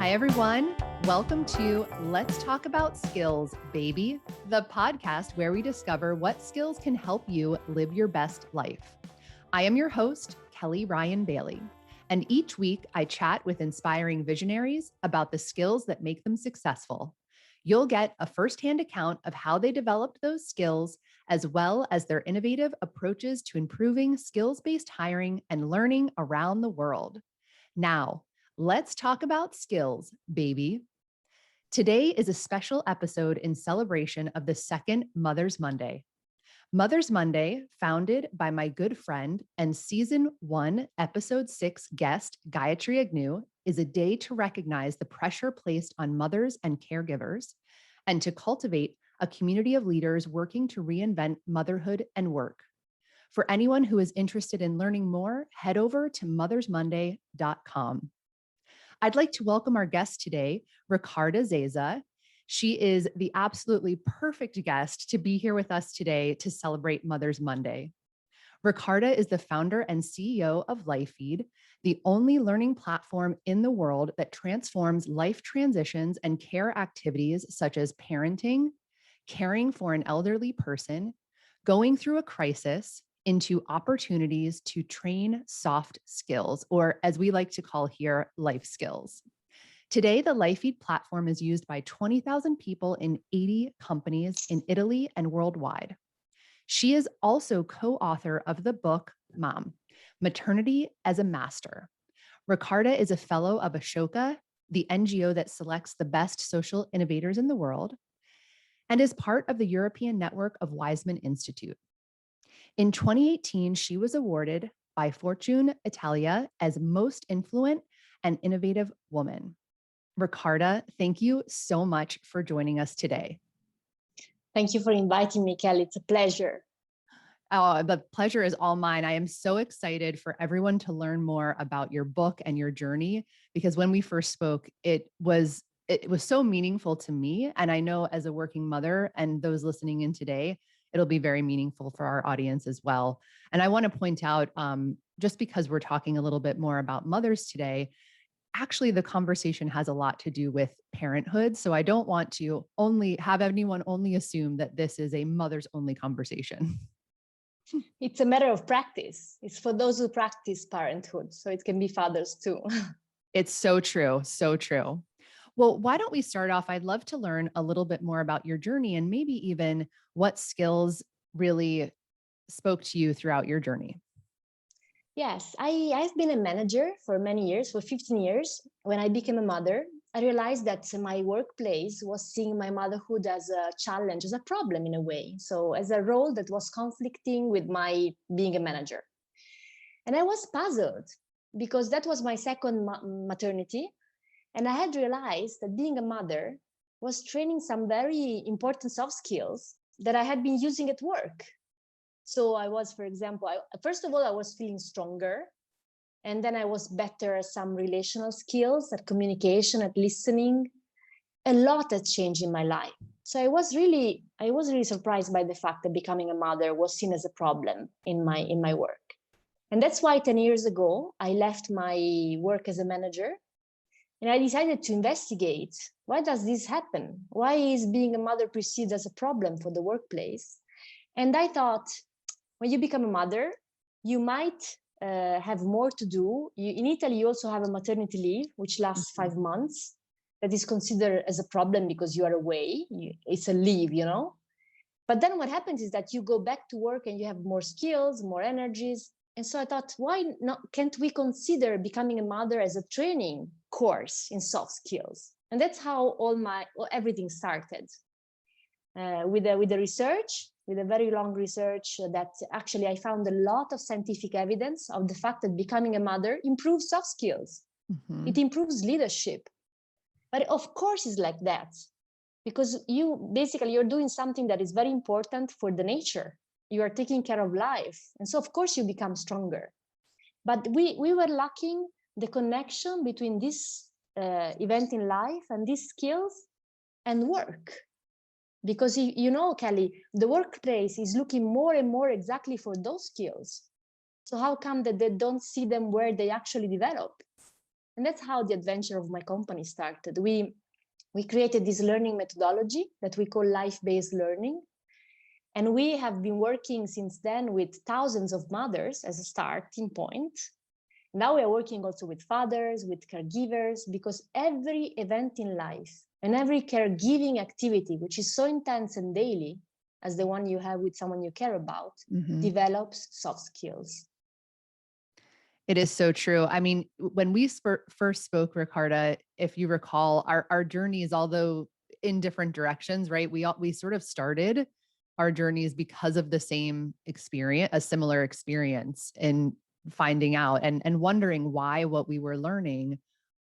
Hi, everyone. Welcome to Let's Talk About Skills, Baby, the podcast where we discover what skills can help you live your best life. I am your host, Kelly Ryan Bailey, and each week I chat with inspiring visionaries about the skills that make them successful. You'll get a firsthand account of how they developed those skills, as well as their innovative approaches to improving skills-based hiring and learning around the world. Now, let's talk about skills, baby. Today is a special episode in celebration of the second Mother's Monday. Mother's Monday, founded by my good friend and season 1, episode 6 guest, Gayatri Agnew, is a day to recognize the pressure placed on mothers and caregivers and to cultivate a community of leaders working to reinvent motherhood and work. For anyone who is interested in learning more, head over to mothersmonday.com. I'd like to welcome our guest today, Ricarda Zezza. She is the absolutely perfect guest to be here with us today to celebrate Mother's Monday. Ricarda is the founder and CEO of LifeFeed, the only learning platform in the world that transforms life transitions and care activities such as parenting, caring for an elderly person, going through a crisis, into opportunities to train soft skills, or as we like to call here, life skills. Today, the LifeFeed platform is used by 20,000 people in 80 companies in Italy and worldwide. She is also co-author of the book, Mom, Maternity as a Master. Ricarda is a fellow of Ashoka, the NGO that selects the best social innovators in the world, and is part of the European network of Wiseman Institute. In 2018, she was awarded by Fortune Italia as Most Influent and Innovative Woman. Ricarda, thank you so much for joining us today. Thank you for inviting me, Kelly. It's a pleasure. Oh, the pleasure is all mine. I am so excited for everyone to learn more about your book and your journey, because when we first spoke, it was so meaningful to me. And I know as a working mother and those listening in today, it'll be very meaningful for our audience as well. And I want to point out, just because we're talking a little bit more about mothers today, actually the conversation has a lot to do with parenthood. So I don't want to have anyone only assume that this is a mother's only conversation. It's a matter of practice. It's for those who practice parenthood. So it can be fathers too. It's so true. So true. Well, why don't we start off? I'd love to learn a little bit more about your journey and maybe even what skills really spoke to you throughout your journey. Yes, I've been a manager for many years, for 15 years. When I became a mother, I realized that my workplace was seeing my motherhood as a challenge, as a problem in a way. So as a role that was conflicting with my being a manager. And I was puzzled because that was my second maternity. And I had realized that being a mother was training some very important soft skills that I had been using at work. So I was, for example, first of all, I was feeling stronger. And then I was better at some relational skills, at communication, at listening. A lot had changed in my life. So I was really surprised by the fact that becoming a mother was seen as a problem in my work. And that's why 10 years ago, I left my work as a manager. And I decided to investigate, why does this happen? Why is being a mother perceived as a problem for the workplace? And I thought, when you become a mother, you might have more to do. In Italy, you also have a maternity leave, which lasts 5 months. That is considered as a problem because you are away. It's a leave, you know. But then what happens is that you go back to work and you have more skills, more energies. And so I thought, why not? Can't we consider becoming a mother as a training course in soft skills? And that's how everything started with the research, with a very long research that actually I found a lot of scientific evidence of the fact that becoming a mother improves soft skills. Mm-hmm. It improves leadership. But of course it's like that, because you're doing something that is very important for the nature. You are taking care of life. And so of course you become stronger. But we were lacking the connection between this event in life and these skills and work. Because you know, Kelly, the workplace is looking more and more exactly for those skills. So how come that they don't see them where they actually develop? And that's how the adventure of my company started. We created this learning methodology that we call life-based learning. And we have been working since then with thousands of mothers as a starting point. Now we are working also with fathers, with caregivers, because every event in life and every caregiving activity, which is so intense and daily as the one you have with someone you care about, develops soft skills. It is so true. I mean, when we first spoke, Ricarda, if you recall, our journeys, although in different directions, right? We sort of started our journeys because of the same experience, a similar experience in finding out and wondering why what we were learning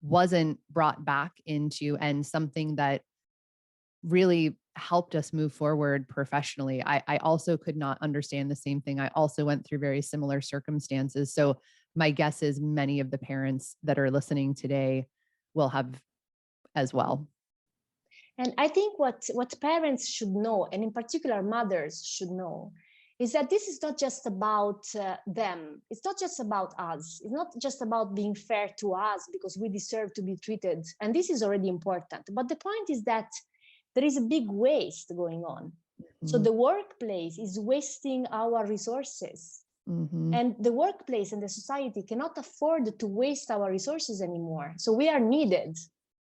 wasn't brought back into and something that really helped us move forward professionally. I also could not understand the same thing. I also went through very similar circumstances. So my guess is many of the parents that are listening today will have as well. And I think what parents should know, and in particular mothers should know, is that this is not just about them. It's not just about us. It's not just about being fair to us because we deserve to be treated. And this is already important. But the point is that there is a big waste going on. So the workplace is wasting our resources. And the workplace and the society cannot afford to waste our resources anymore. So we are needed.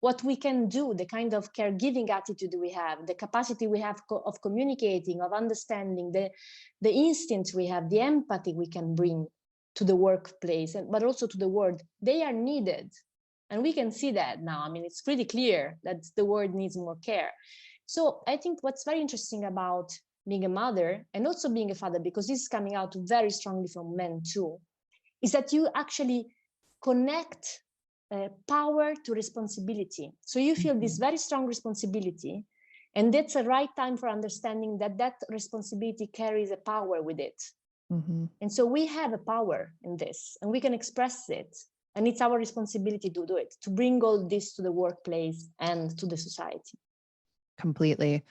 What we can do, the kind of caregiving attitude we have, the capacity we have of communicating, of understanding, the instincts we have, the empathy we can bring to the workplace, but also to the world, they are needed. And we can see that now. I mean, it's pretty clear that the world needs more care. So I think what's very interesting about being a mother and also being a father, because this is coming out very strongly from men too, is that you actually connect power to responsibility. So you feel this very strong responsibility, and that's the right time for understanding that that responsibility carries a power with it. And so we have a power in this, and we can express it, and it's our responsibility to do it, to bring all this to the workplace and to the society. Completely.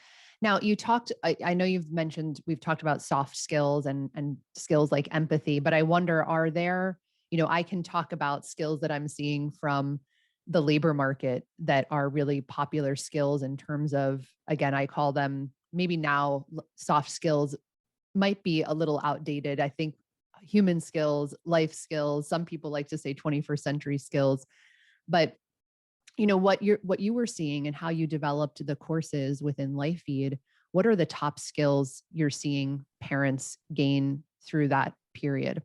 Now you talked, I know we've talked about soft skills and skills like empathy, but I wonder, are there, I can talk about skills that I'm seeing from the labor market that are really popular skills in terms of, again, I call them maybe now soft skills might be a little outdated. I think human skills, life skills, some people like to say 21st century skills, but what you were seeing and how you developed the courses within LifeFeed, what are the top skills you're seeing parents gain through that period?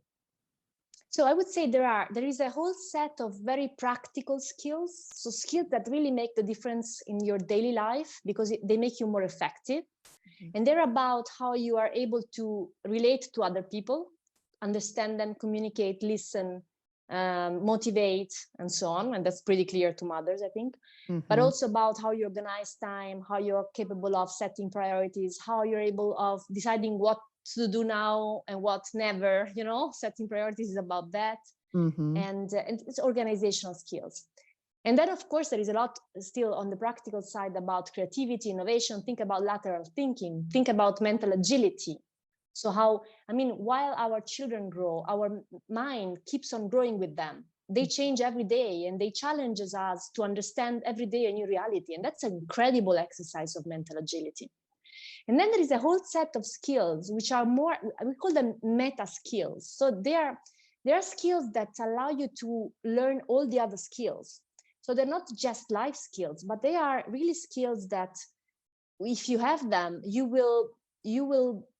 So I would say there is a whole set of very practical skills. So skills that really make the difference in your daily life because they make you more effective. And they're about how you are able to relate to other people, understand them, communicate, listen, motivate, and so on. And that's pretty clear to mothers, I think. But also about how you organize time, how you're capable of setting priorities, how you're able of deciding what to do now and what never, setting priorities is about that. And it's organizational skills. And then, of course, there is a lot still on the practical side about creativity, innovation. Think about lateral thinking, think about mental agility. So while our children grow, our mind keeps on growing with them. They change every day and they challenge us to understand every day a new reality. And that's an incredible exercise of mental agility. And then there is a whole set of skills, which are more, we call them meta skills. So they are skills that allow you to learn all the other skills. So they're not just life skills, but they are really skills that if you have them, you will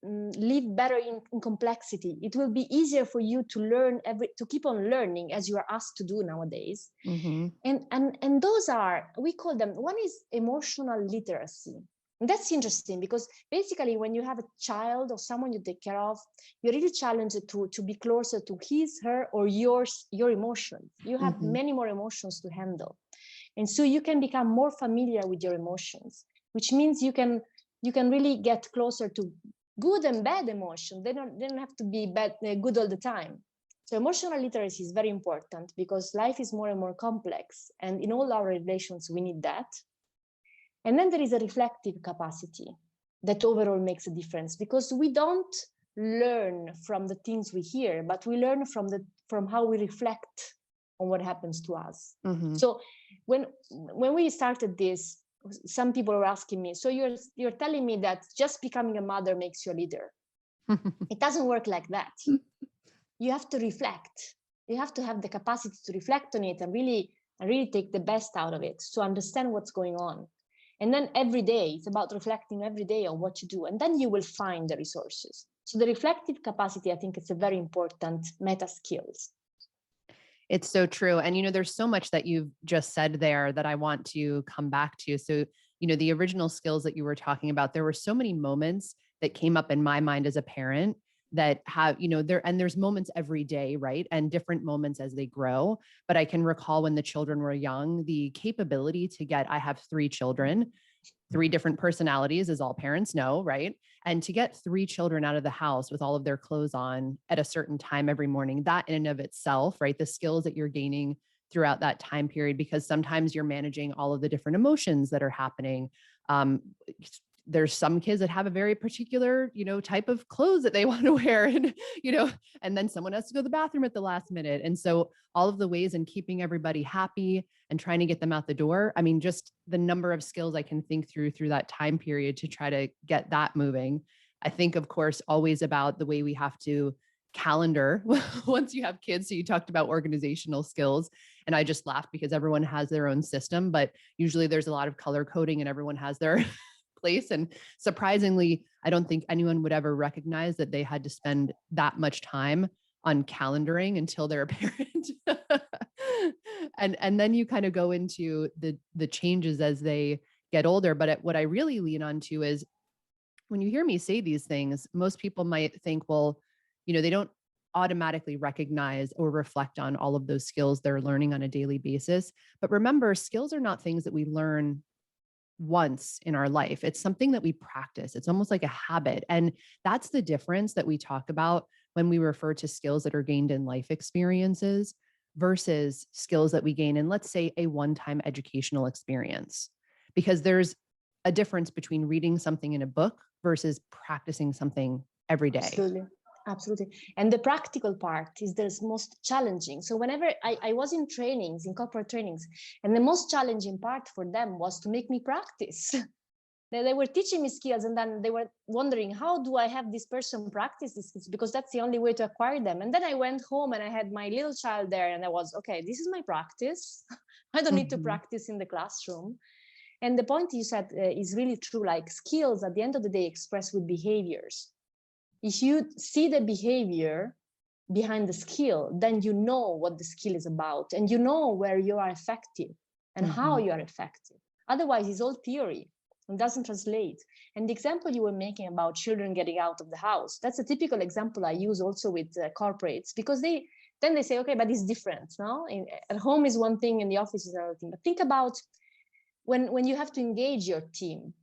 live better in complexity. It will be easier for you to learn to keep on learning as you are asked to do nowadays. And those are, we call them, one is emotional literacy. And that's interesting because basically when you have a child or someone you take care of, you're really challenged to be closer to his, her, or your emotions. You have many more emotions to handle. And so you can become more familiar with your emotions, which means you can really get closer to good and bad emotion. They don't have to be good all the time. So emotional literacy is very important because life is more and more complex. And in all our relations, we need that. And then there is a reflective capacity that overall makes a difference because we don't learn from the things we hear, but we learn from how we reflect on what happens to us. Mm-hmm. So when we started this, some people were asking me, so you're telling me that just becoming a mother makes you a leader? It doesn't work like that. You have to reflect. You have to have the capacity to reflect on it and really take the best out of it, to understand what's going on. And then every day, it's about reflecting every day on what you do, and then you will find the resources. So the reflective capacity, I think it's a very important meta skills. It's so true. And, there's so much that you've just said there that I want to come back to. So, the original skills that you were talking about, there were so many moments that came up in my mind as a parent that have, there's moments every day, right? And different moments as they grow. But I can recall when the children were young, the capability to I have 3 children, 3 different personalities, as all parents know, right? And to get 3 children out of the house with all of their clothes on at a certain time every morning, that in and of itself, right? The skills that you're gaining throughout that time period, because sometimes you're managing all of the different emotions that are happening. There's some kids that have a very particular, type of clothes that they want to wear, and, and then someone has to go to the bathroom at the last minute. And so all of the ways in keeping everybody happy and trying to get them out the door. I mean, just the number of skills I can think through that time period to try to get that moving. I think, of course, always about the way we have to calendar once you have kids. So you talked about organizational skills, and I just laughed because everyone has their own system, but usually there's a lot of color coding and everyone has their place. And surprisingly, I don't think anyone would ever recognize that they had to spend that much time on calendaring until they're a parent. and then you kind of go into the changes as they get older. But what I really lean onto is, when you hear me say these things, most people might think, well, they don't automatically recognize or reflect on all of those skills they're learning on a daily basis. But remember, skills are not things that we learn once in our life. It's something that we practice. It's almost like a habit. And that's the difference that we talk about when we refer to skills that are gained in life experiences versus skills that we gain in, let's say, a one-time educational experience. Because there's a difference between reading something in a book versus practicing something every day. Absolutely. And the practical part is the most challenging. So whenever I was in trainings, in corporate trainings, and the most challenging part for them was to make me practice. They were teaching me skills, and then they were wondering, how do I have this person practice these skills? Because that's the only way to acquire them. And then I went home and I had my little child there, and I was, okay, this is my practice. I don't need to practice in the classroom. And the point you said is really true. Like, skills at the end of the day express with behaviors. If you see the behavior behind the skill, then you know what the skill is about, and you know where you are effective and how you are effective. Otherwise, it's all theory and doesn't translate. And the example you were making about children getting out of the house, that's a typical example I use also with corporates, because they say, okay, but it's different. No, at home is one thing, in the office is another thing. But think about when you have to engage your team,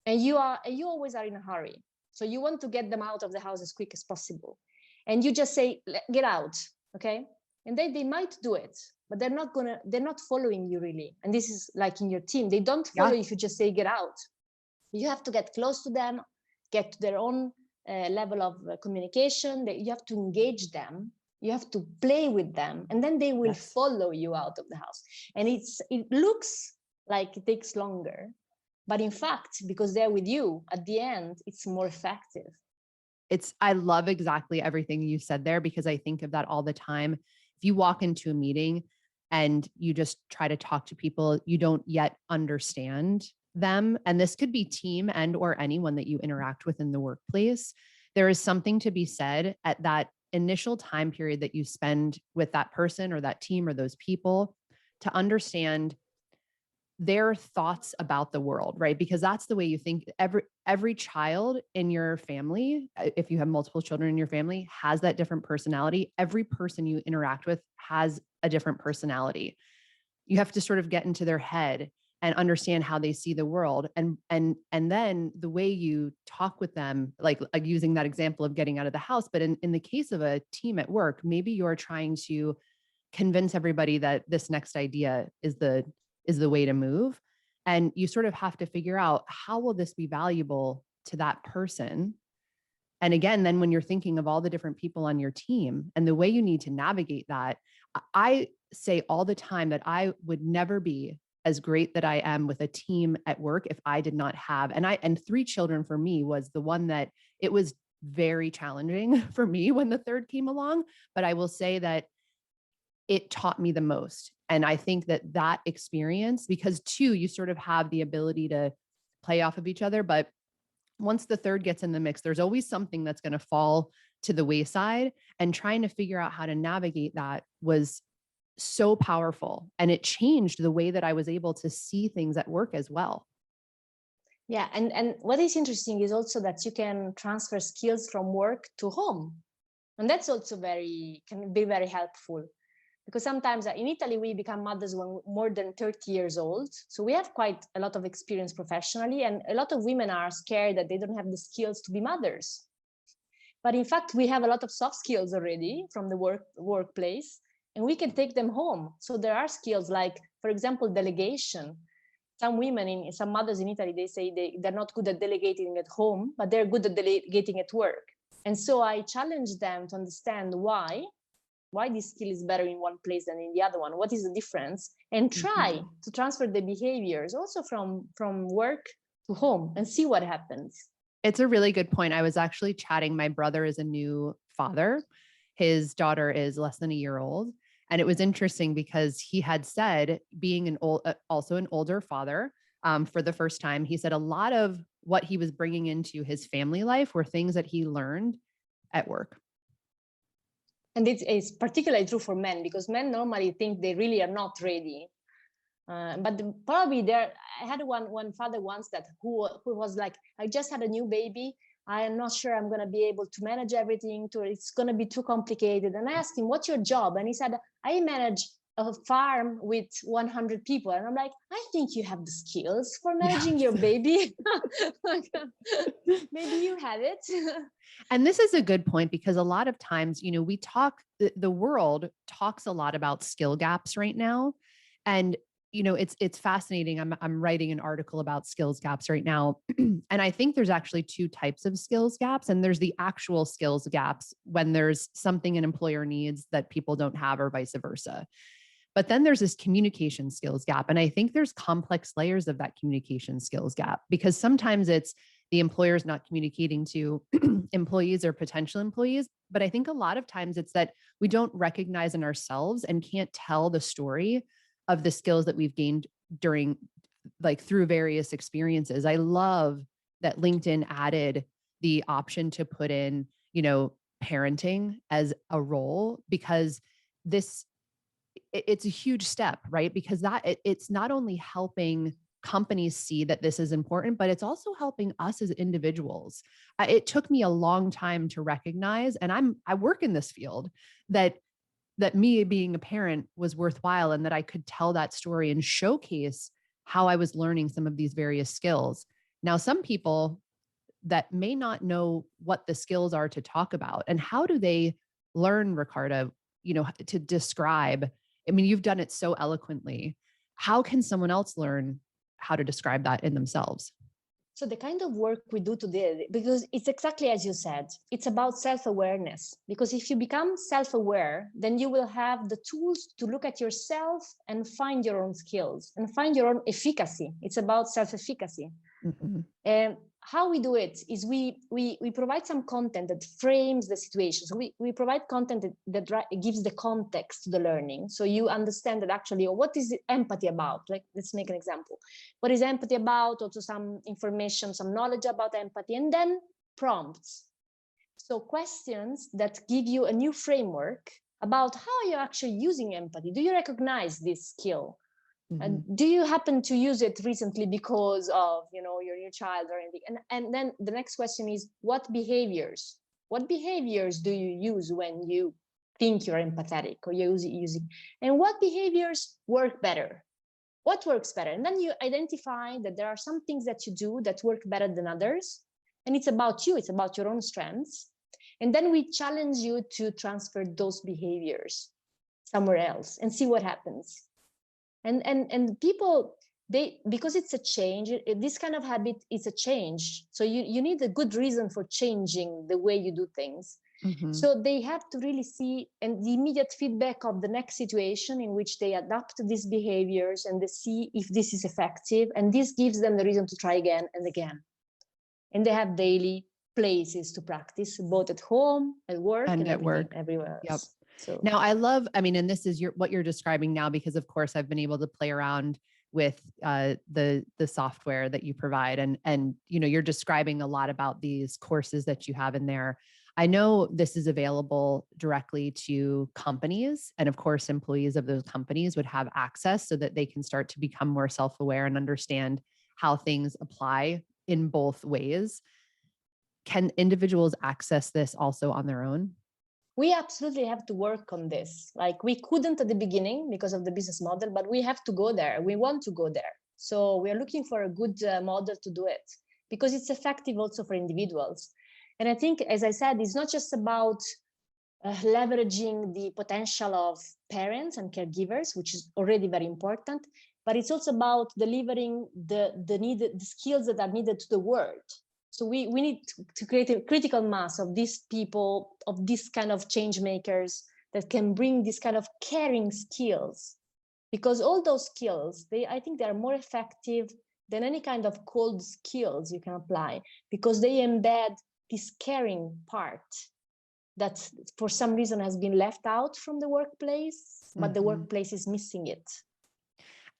and you always are in a hurry. So you want to get them out of the house as quick as possible. And you just say, get out, okay? And they might do it, but they're not following you really. And this is like in your team, they don't follow if you just say, get out. You have to get close to them, get to their own level of communication. You have to engage them. You have to play with them, and then they will follow you out of the house. And it looks like it takes longer, but in fact, because they're with you, at the end, it's more effective. I love exactly everything you said there, because I think of that all the time. If you walk into a meeting and you just try to talk to people, you don't yet understand them. And this could be team and or anyone that you interact with in the workplace. There is something to be said at that initial time period that you spend with that person or that team or those people to understand their thoughts about the world, right? Because that's the way you think. Every child in your family, if you have multiple children in your family, has that different personality. Every person you interact with has a different personality. You have to sort of get into their head and understand how they see the world. And then the way you talk with them, like using that example of getting out of the house, but in the case of a team at work, maybe you're trying to convince everybody that this next idea is the way to move. And you sort of have to figure out, how will this be valuable to that person? And again, then when you're thinking of all the different people on your team and the way you need to navigate that, I say all the time that I would never be as great that I am with a team at work if I did not have, and 3 children for me was the one that it was very challenging for me when the third came along. But I will say that it taught me the most. And I think that experience, because two, you sort of have the ability to play off of each other. But once the third gets in the mix, there's always something that's going to fall to the wayside. And trying to figure out how to navigate that was so powerful. And it changed the way that I was able to see things at work as well. Yeah, and what is interesting is also that you can transfer skills from work to home. And that's also can be very helpful. Because sometimes in Italy, we become mothers when more than 30 years old. So we have quite a lot of experience professionally, and a lot of women are scared that they don't have the skills to be mothers. But in fact, we have a lot of soft skills already from the workplace, and we can take them home. So there are skills like, for example, delegation. Some mothers in Italy, they say they're not good at delegating at home, but they're good at delegating at work. And so I challenge them to understand why this skill is better in one place than in the other one. What is the difference? And try to transfer the behaviors also from work to home and see what happens. It's a really good point. I was actually chatting. My brother is a new father. His daughter is less than a year old. And it was interesting because he had said, being also an older father for the first time, he said a lot of what he was bringing into his family life were things that he learned at work. And it's particularly true for men, because men normally think they really are not ready. But probably I had one father once who was like, I just had a new baby. I am not sure I'm going to be able to manage everything. It's going to be too complicated. And I asked him, what's your job? And he said, I manage a farm with 100 people. And I'm like, I think you have the skills for managing your baby. Maybe you have it. And this is a good point, because a lot of times, we talk, the world talks a lot about skill gaps right now. And it's fascinating. I'm writing an article about skills gaps right now. And I think there's actually 2 types of skills gaps. And there's the actual skills gaps when there's something an employer needs that people don't have, or vice versa. But then there's this communication skills gap. And I think there's complex layers of that communication skills gap, because sometimes it's the employer's not communicating to employees or potential employees. But I think a lot of times it's that we don't recognize in ourselves and can't tell the story of the skills that we've gained through various experiences. I love that LinkedIn added the option to put in, parenting as a role, because it's a huge step, right? Because it's not only helping companies see that this is important, but it's also helping us as individuals. It took me a long time to recognize, and I work in this field, that me being a parent was worthwhile, and that I could tell that story and showcase how I was learning some of these various skills. Now, some people that may not know what the skills are to talk about, and how do they learn, Ricarda, to describe. I mean, you've done it so eloquently. How can someone else learn how to describe that in themselves? So the kind of work we do today, because it's exactly as you said, it's about self-awareness. Because if you become self-aware, then you will have the tools to look at yourself and find your own skills and find your own efficacy. It's about self-efficacy. Mm-hmm. And how we do it is we provide some content that frames the situation. So we provide content that gives the context to the learning. So you understand that actually, what is empathy about? Like, let's make an example. What is empathy about? Also some information, some knowledge about empathy, and then prompts. So questions that give you a new framework about how you're actually using empathy. Do you recognize this skill? Mm-hmm. Do you happen to use it recently because of your new child or anything? And then the next question is, what behaviors do you use when you think you're empathetic or you're using, and what behaviors work better? What works better? And then you identify that there are some things that you do that work better than others, and it's about you, it's about your own strengths. And then we challenge you to transfer those behaviors somewhere else and see what happens. And people, because it's a change, this kind of habit is a change. So you need a good reason for changing the way you do things. Mm-hmm. So they have to really see and the immediate feedback of the next situation in which they adapt these behaviors and they see if this is effective. And this gives them the reason to try again and again. And they have daily places to practice, both at home, at work, And and at work. everywhere Yep. else. So now I love, I mean, and this is what you're describing now, because of course I've been able to play around with the software that you provide. And, you're describing a lot about these courses that you have in there. I know this is available directly to companies, and of course, employees of those companies would have access so that they can start to become more self-aware and understand how things apply in both ways. Can individuals access this also on their own? we absolutely have to work on this. Like we couldn't at the beginning because of the business model, but we have to go there. We want to go there. So we are looking for a good model to do it because it's effective also for individuals. And I think, as I said, it's not just about leveraging the potential of parents and caregivers, which is already very important, but it's also about delivering the skills that are needed to the world. So we need to create a critical mass of these people, of this kind of change makers that can bring this kind of caring skills, because all those skills, I think they are more effective than any kind of cold skills you can apply, because they embed this caring part that for some reason has been left out from the workplace, but the workplace is missing it.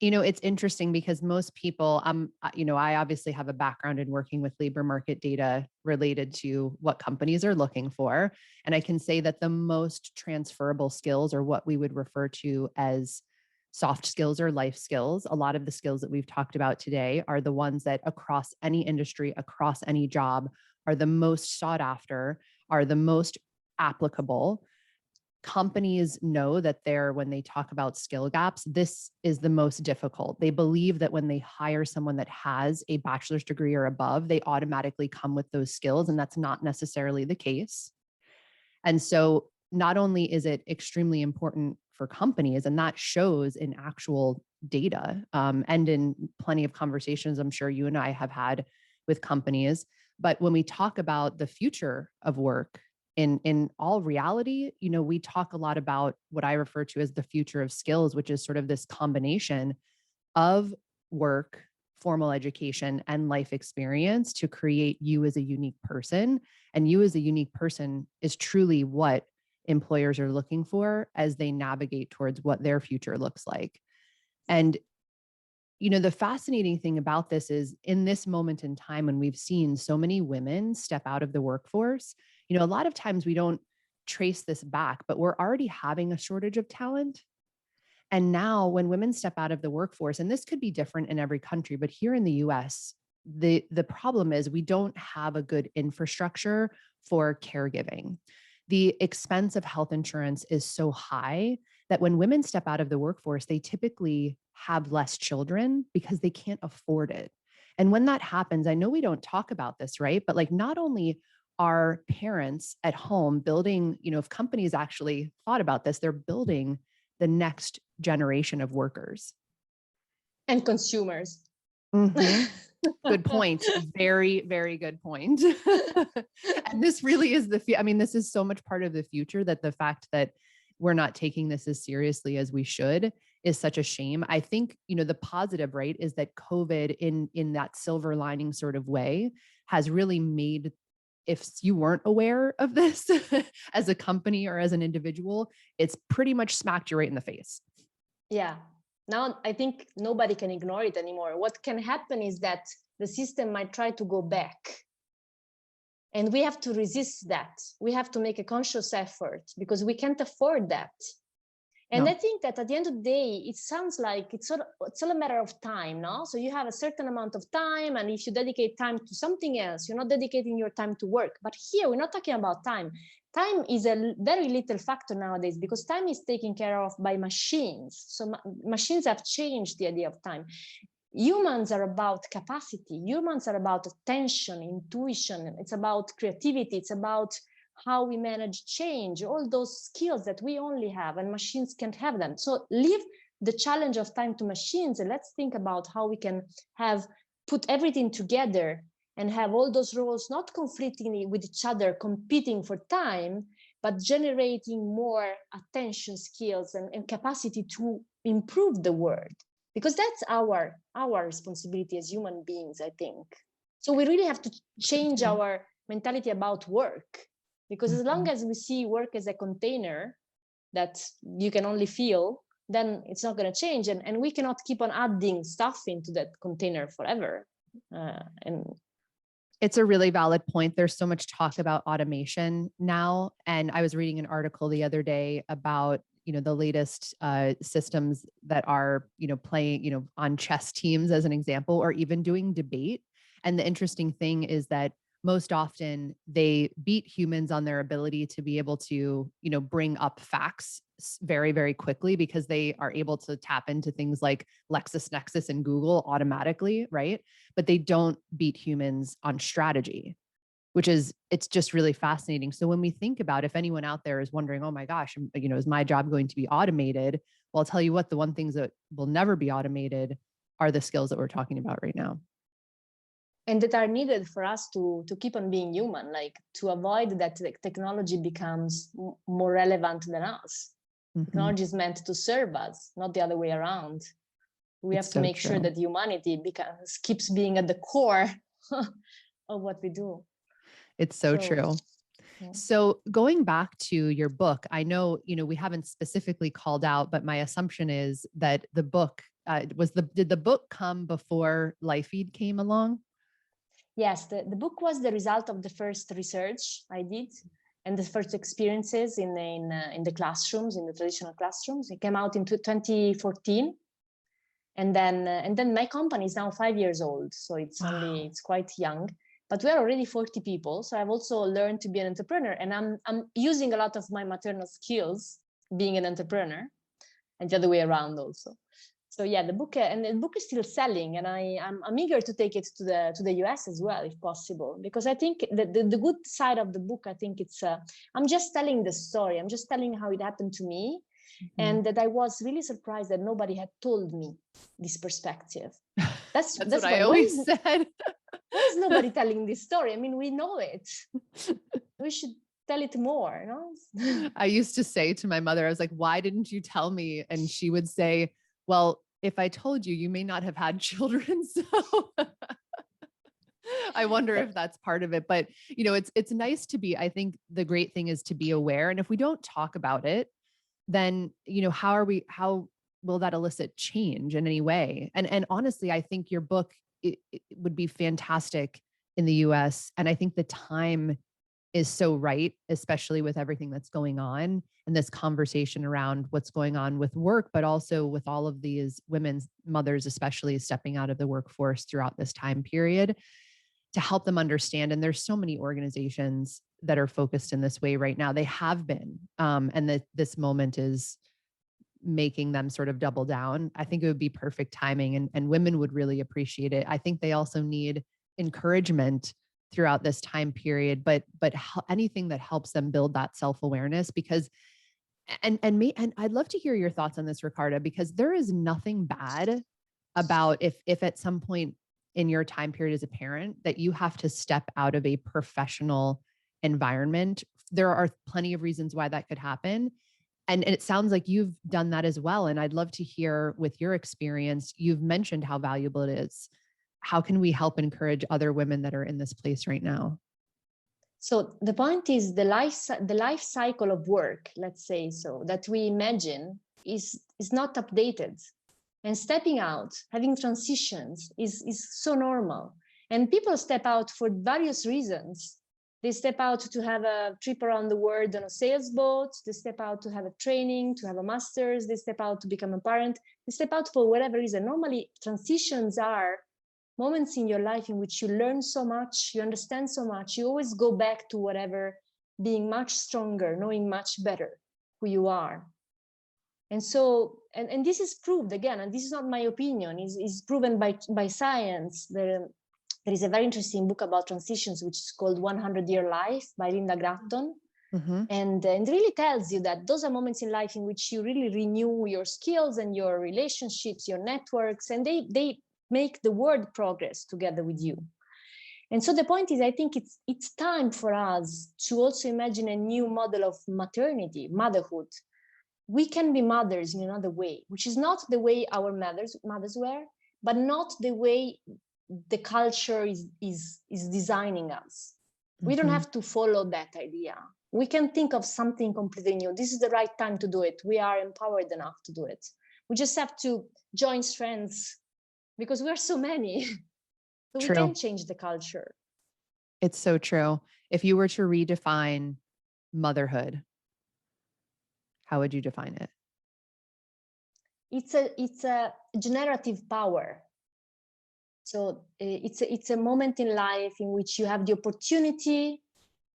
It's interesting because most people, I obviously have a background in working with labor market data related to what companies are looking for. And I can say that the most transferable skills, or what we would refer to as soft skills or life skills, a lot of the skills that we've talked about today are the ones that across any industry, across any job, are the most sought after, are the most applicable. Companies know that when they talk about skill gaps, this is the most difficult. They believe that when they hire someone that has a bachelor's degree or above, they automatically come with those skills, and that's not necessarily the case. And so not only is it extremely important for companies, and that shows in actual data, and in plenty of conversations I'm sure you and I have had with companies, but when we talk about the future of work, in all reality, we talk a lot about what I refer to as the future of skills, which is sort of this combination of work, formal education, and life experience to create you as a unique person. And you as a unique person is truly what employers are looking for as they navigate towards what their future looks like. And the fascinating thing about this is, in this moment in time when we've seen so many women step out of the workforce, a lot of times we don't trace this back, but we're already having a shortage of talent. And now when women step out of the workforce, and this could be different in every country, but here in the US, the problem is we don't have a good infrastructure for caregiving. The expense of health insurance is so high that when women step out of the workforce, they typically have less children because they can't afford it. And when that happens, I know we don't talk about this, right? But like, not only are parents at home building, if companies actually thought about this, they're building the next generation of workers. And consumers. Mm-hmm. Good point. Very, very good point. And this really is this is so much part of the future, that the fact that we're not taking this as seriously as we should is such a shame. I think, the positive, right, is that COVID in that silver lining sort of way has really made, if you weren't aware of this as a company or as an individual, it's pretty much smacked you right in the face. Yeah. Now I think nobody can ignore it anymore. What can happen is that the system might try to go back. And we have to resist that. We have to make a conscious effort because we can't afford that. And No. I think that at the end of the day, it sounds like it's all a matter of time, no? So you have a certain amount of time, and if you dedicate time to something else, you're not dedicating your time to work. But here, we're not talking about time. Time is a very little factor nowadays because time is taken care of by machines. So machines have changed the idea of time. Humans are about capacity. Humans are about attention, intuition. It's about creativity. It's about how we manage change, all those skills that we only have and machines can't have them. So leave the challenge of time to machines and let's think about how we can put everything together and have all those roles not conflicting with each other, competing for time, but generating more attention skills and capacity to improve the world. Because that's our responsibility as human beings, I think. So we really have to change our mentality about work, because as long as we see work as a container that you can only feel, then it's not going to change, and we cannot keep on adding stuff into that container forever. And it's a really valid point. There's so much talk about automation now. And I was reading an article the other day about, the latest systems that are, playing, on chess teams as an example, or even doing debate. And the interesting thing is that most often they beat humans on their ability to be able to, bring up facts very, very quickly, because they are able to tap into things like LexisNexis and Google automatically, right? But they don't beat humans on strategy, it's just really fascinating. So when we think about, if anyone out there is wondering, oh my gosh, is my job going to be automated? Well, I'll tell you what, the one things that will never be automated are the skills that we're talking about right now. And that are needed for us to keep on being human, like to avoid that technology becomes more relevant than us. Technology is meant to serve us, not the other way around. We have to make sure that humanity keeps being at the core of what we do. It's so true. Yeah. So going back to your book, I know, we haven't specifically called out, but my assumption is that the book did the book come before LifeFeed came along? Yes, the book was the result of the first research I did and the first experiences in the classrooms, in the traditional classrooms. It came out in 2014. And then my company is now 5 years old. So it's quite young. But we are already 40 people. So I've also learned to be an entrepreneur, and I'm using a lot of my maternal skills being an entrepreneur, and the other way around also. So yeah, the book is still selling, and I'm eager to take it to the US as well, if possible, because I think the good side of the book, I think it's I'm just telling the story. I'm just telling how it happened to me, and that I was really surprised that nobody had told me this perspective. That's what I always said. Why is nobody telling this story? I mean, we know it. We should tell it more, no? I used to say to my mother, I was like, why didn't you tell me? And she would say, well, if I told you, you may not have had children. So I wonder if that's part of it. But, it's nice to be, I think the great thing is to be aware. And if we don't talk about it, then, how will that elicit change in any way? And honestly, I think your book, it would be fantastic in the US. And I think the time is so right, especially with everything that's going on and this conversation around what's going on with work, but also with all of these women's mothers, especially stepping out of the workforce throughout this time period, to help them understand. And there's so many organizations that are focused in this way right now. They have been, and that this moment is making them sort of double down. I think it would be perfect timing, and women would really appreciate it. I think they also need encouragement throughout this time period, but anything that helps them build that self-awareness, because and I'd love to hear your thoughts on this, Ricarda, because there is nothing bad about if at some point in your time period as a parent that you have to step out of a professional environment. There are plenty of reasons why that could happen. And it sounds like you've done that as well. And I'd love to hear, with your experience, you've mentioned how valuable it is. How can we help encourage other women that are in this place right now? So the point is the life cycle of work, let's say, so that we imagine is not updated. And stepping out, having transitions is so normal. And people step out for various reasons. They step out to have a trip around the world on a sales boat. They step out to have a training, to have a master's. They step out to become a parent. They step out for whatever reason. Normally, transitions are moments in your life in which you learn so much, you understand so much. You always go back to whatever, being much stronger, knowing much better who you are. And so, and this is proved again, and this is not my opinion, is proven by science. There is a very interesting book about transitions, which is called 100-Year Life by Linda Gratton. Mm-hmm. And it really tells you that those are moments in life in which you really renew your skills and your relationships, your networks, and they make the world progress together with you. And so the point is, I think it's time for us to also imagine a new model of maternity, motherhood. We can be mothers in another way, which is not the way our mothers were, but not the way the culture is designing us. We don't have to follow that idea. We can think of something completely new. This is the right time to do it. We are empowered enough to do it. We just have to join strengths because we are so many. So we can change the culture. It's so true. If you were to redefine motherhood, how would you define it? It's a generative power. So it's a moment in life in which you have the opportunity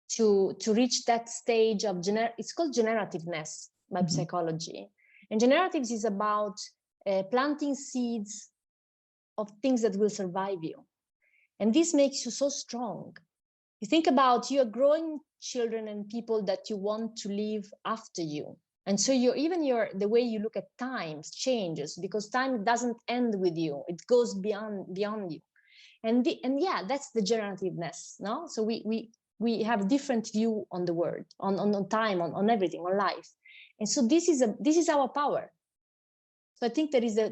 to reach that stage of it's called generativeness by psychology. And generatives is about planting seeds of things that will survive you. And this makes you so strong. You think about you are growing children and people that you want to live after you. And so the way you look at time changes, because time doesn't end with you. It goes beyond you. And yeah, that's the generativeness, no? So we have different view on the world, on time, on everything, on life. And so this is our power. So I think there is a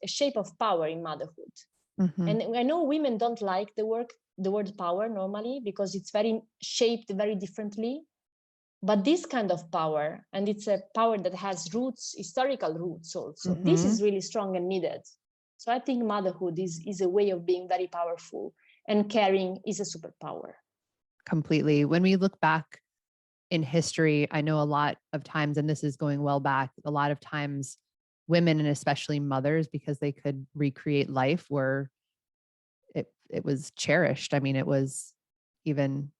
shape of power in motherhood. And I know women don't like the word power normally because it's very shaped very differently. But this kind of power, and it's a power that has roots, historical roots also, this is really strong and needed. So I think motherhood is a way of being very powerful, and caring is a superpower. Completely. When we look back in history, I know a lot of times, and this is going well back, a lot of times women, and especially mothers, because they could recreate life, it was cherished. I mean, it was even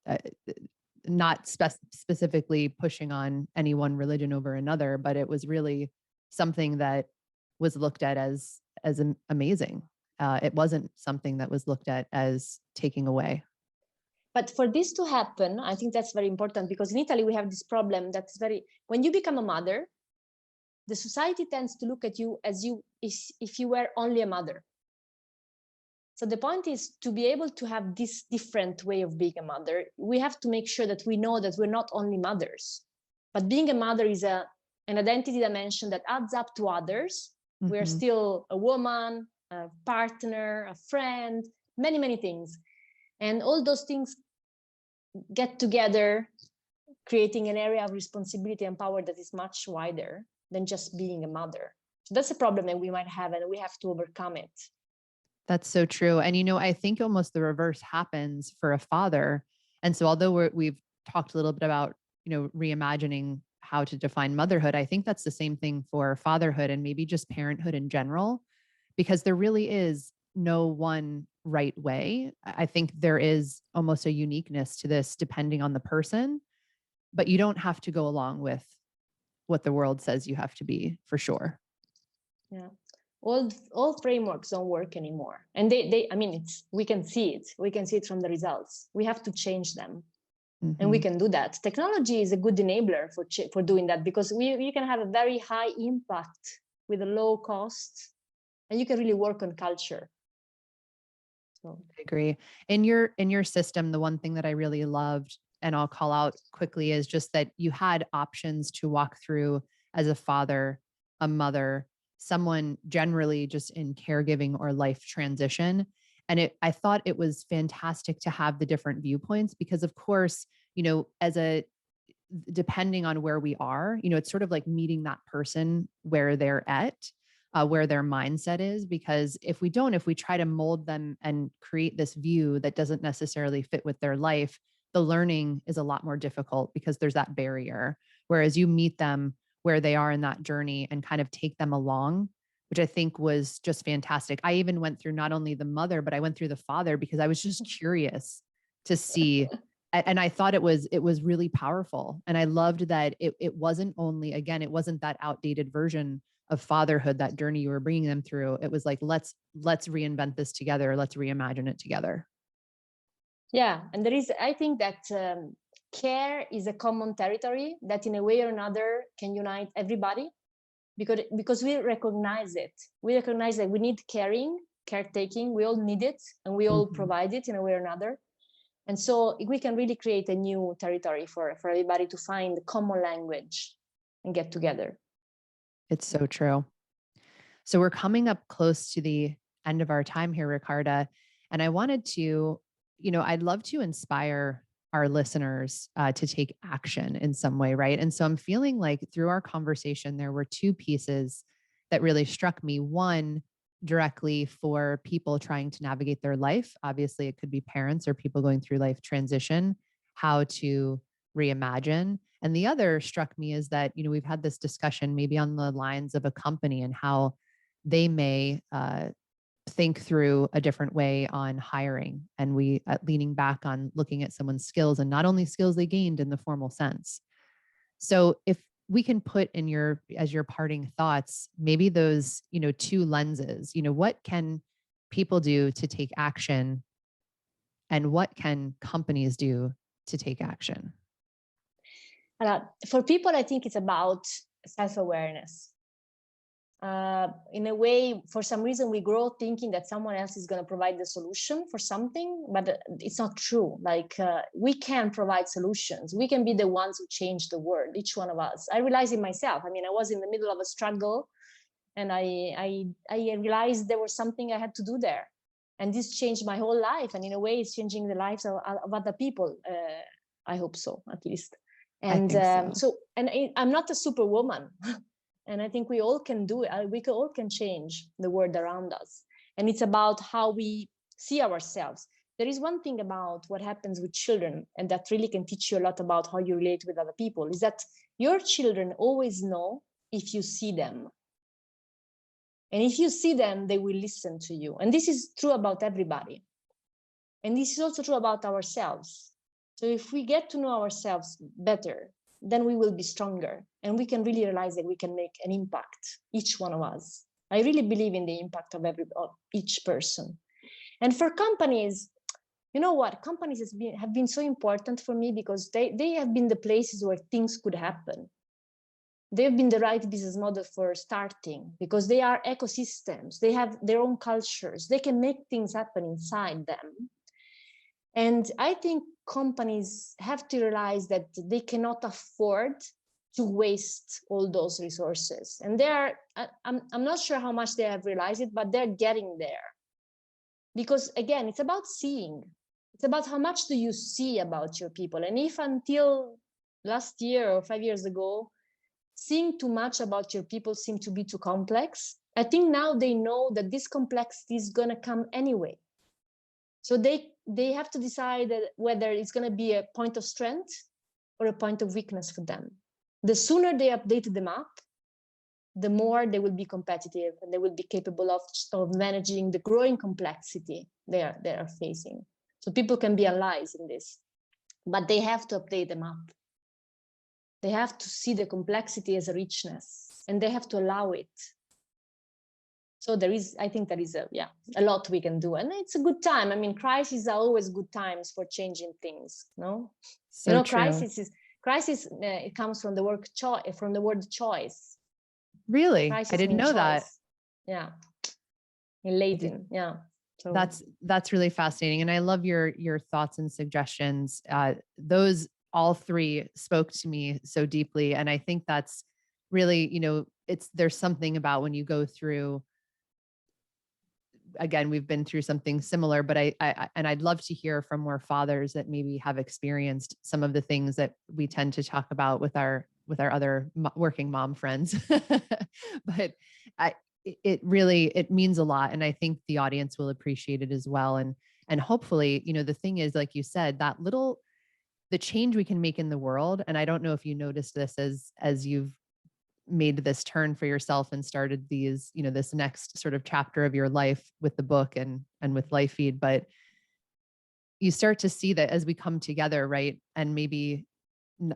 not specifically pushing on any one religion over another, but it was really something that was looked at as amazing. It wasn't something that was looked at as taking away. But for this to happen, I think that's very important, because in Italy we have this problem that's when you become a mother, the society tends to look at you as if you were only a mother. So the point is to be able to have this different way of being a mother. We have to make sure that we know that we're not only mothers, but being a mother is an identity dimension that adds up to others. We're still a woman, a partner, a friend, many, many things. And all those things get together, creating an area of responsibility and power that is much wider than just being a mother. So that's a problem that we might have, and we have to overcome it. That's so true. And, I think almost the reverse happens for a father. And so although we've talked a little bit about, reimagining how to define motherhood, I think that's the same thing for fatherhood and maybe just parenthood in general, because there really is no one right way. I think there is almost a uniqueness to this depending on the person, but you don't have to go along with what the world says you have to be, for sure. Yeah. All frameworks don't work anymore. And we can see it from the results. We have to change them. And we can do that. Technology is a good enabler for doing that, because you can have a very high impact with a low cost, and you can really work on culture. So I agree. In your system, the one thing that I really loved, and I'll call out quickly, is just that you had options to walk through as a father, a mother, someone generally just in caregiving or life transition. And I thought it was fantastic to have the different viewpoints, because of course, depending on where we are, it's sort of like meeting that person where they're at, where their mindset is. Because if we try to mold them and create this view that doesn't necessarily fit with their life, the learning is a lot more difficult because there's that barrier. Whereas you meet them where they are in that journey and kind of take them along, which I think was just fantastic. I even went through not only the mother, but I went through the father, because I was just curious to see. And I thought it was really powerful. And I loved that it wasn't only, again, it wasn't that outdated version of fatherhood, that journey you were bringing them through. It was like, let's reinvent this together. Let's reimagine it together. Yeah. And I think that care is a common territory that in a way or another can unite everybody, because we recognize it. We recognize that we need caring, caretaking. We all need it, and we all provide it in a way or another. And so we can really create a new territory for everybody to find common language and get together. It's so true. So we're coming up close to the end of our time here, Ricarda. And I wanted to, I'd love to inspire our listeners to take action in some way, right? And so I'm feeling like through our conversation, there were two pieces that really struck me. One, directly for people trying to navigate their life. Obviously, it could be parents or people going through life transition, how to reimagine. And the other struck me is that, we've had this discussion maybe on the lines of a company and how they may think through a different way on hiring. And we leaning back on looking at someone's skills and not only skills they gained in the formal sense. So if we can put in as your parting thoughts, maybe those, two lenses, what can people do to take action and what can companies do to take action? For people, I think it's about self-awareness. In a way, for some reason, we grow thinking that someone else is going to provide the solution for something, but it's not true. Like we can provide solutions. We can be the ones who change the world, each one of us. I realized it myself. I mean, I was in the middle of a struggle, and I realized there was something I had to do there. And this changed my whole life. And in a way, it's changing the lives of other people. I hope so, at least. And I'm not a superwoman. And I think we all can do it. We all can change the world around us. And it's about how we see ourselves. There is one thing about what happens with children, and that really can teach you a lot about how you relate with other people, is that your children always know if you see them. And if you see them, they will listen to you. And this is true about everybody. And this is also true about ourselves. So if we get to know ourselves better, then we will be stronger, and we can really realize that we can make an impact, each one of us. I really believe in the impact of each person. And for companies, you know what? Companies have been so important for me because they have been the places where things could happen. They've been the right business model for starting because they are ecosystems. They have their own cultures. They can make things happen inside them. And I think companies have to realize that they cannot afford to waste all those resources. And I'm not sure how much they have realized it, but they're getting there. Because again, it's about seeing. It's about how much do you see about your people. And if until last year or 5 years ago, seeing too much about your people seemed to be too complex, I think now they know that this complexity is going to come anyway. So they have to decide whether it's going to be a point of strength or a point of weakness for them. The sooner they update the map, the more they will be competitive and they will be capable of managing the growing complexity they are facing. So people can be allies in this, but they have to update the map. They have to see the complexity as a richness, and they have to allow it. So I think there is a lot we can do, and it's a good time. I mean, crises are always good times for changing things. No, so true. Crisis. It comes from the word choice. Really, crisis I didn't know choice. That. Yeah, in Latin. Yeah, so that's really fascinating, and I love your thoughts and suggestions. Those all three spoke to me so deeply, and I think that's really, there's something about when you go through. Again, we've been through something similar, but I'd love to hear from more fathers that maybe have experienced some of the things that we tend to talk about with our other working mom friends. But it means a lot. And I think the audience will appreciate it as well. And hopefully, the thing is, like you said, the change we can make in the world. And I don't know if you noticed this as you've made this turn for yourself and started these, this next sort of chapter of your life with the book and with Life Feed, but you start to see that as we come together, right? And maybe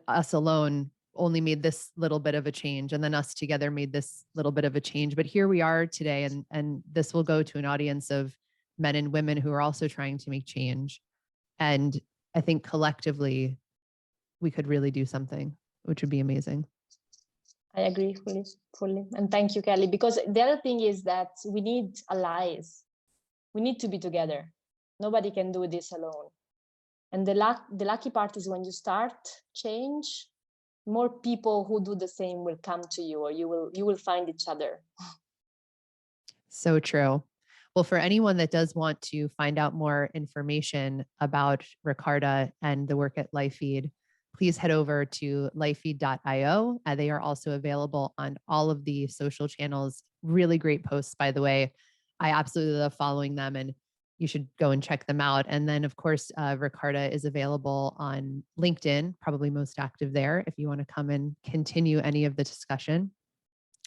us alone only made this little bit of a change, and then us together made this little bit of a change. But here we are today, and this will go to an audience of men and women who are also trying to make change. And I think collectively we could really do something, which would be amazing. I agree fully. And thank you, Kelly, because the other thing is that we need allies. We need to be together. Nobody can do this alone. And the lucky part is when you start change, more people who do the same will come to you, or you will find each other. So true. Well, for anyone that does want to find out more information about Ricarda and the work at LifeFeed, please head over to lifefeed.io. They are also available on all of the social channels. Really great posts, by the way. I absolutely love following them, and you should go and check them out. And then, of course, Ricarda is available on LinkedIn, probably most active there if you want to come and continue any of the discussion.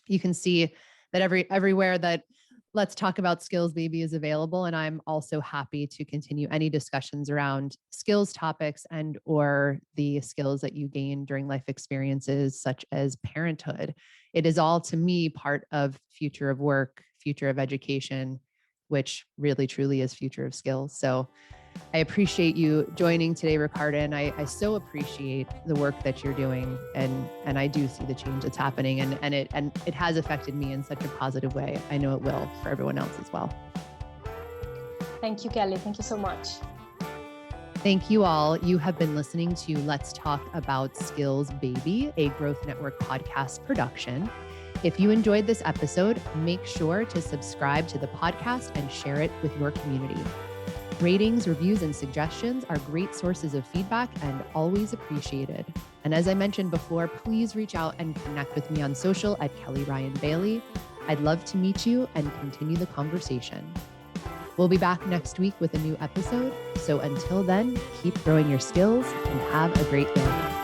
You can see that everywhere that Let's Talk About Skills Baby is available. And I'm also happy to continue any discussions around skills topics and or the skills that you gain during life experiences, such as parenthood. It is all, to me, part of future of work, future of education, which really truly is future of skills. So I appreciate you joining today, Ricarda, and I so appreciate the work that you're doing, and I do see the change that's happening, and it has affected me in such a positive way. I know it will for everyone else as well. Thank you, Kelly. Thank you so much. Thank you all. You have been listening to Let's Talk About Skills Baby, a Growth Network podcast production. If you enjoyed this episode, make sure to subscribe to the podcast and share it with your community. Ratings, reviews, and suggestions are great sources of feedback and always appreciated. And as I mentioned before, please reach out and connect with me on social at Kelly Ryan Bailey. I'd love to meet you and continue the conversation. We'll be back next week with a new episode. So until then, keep growing your skills and have a great day.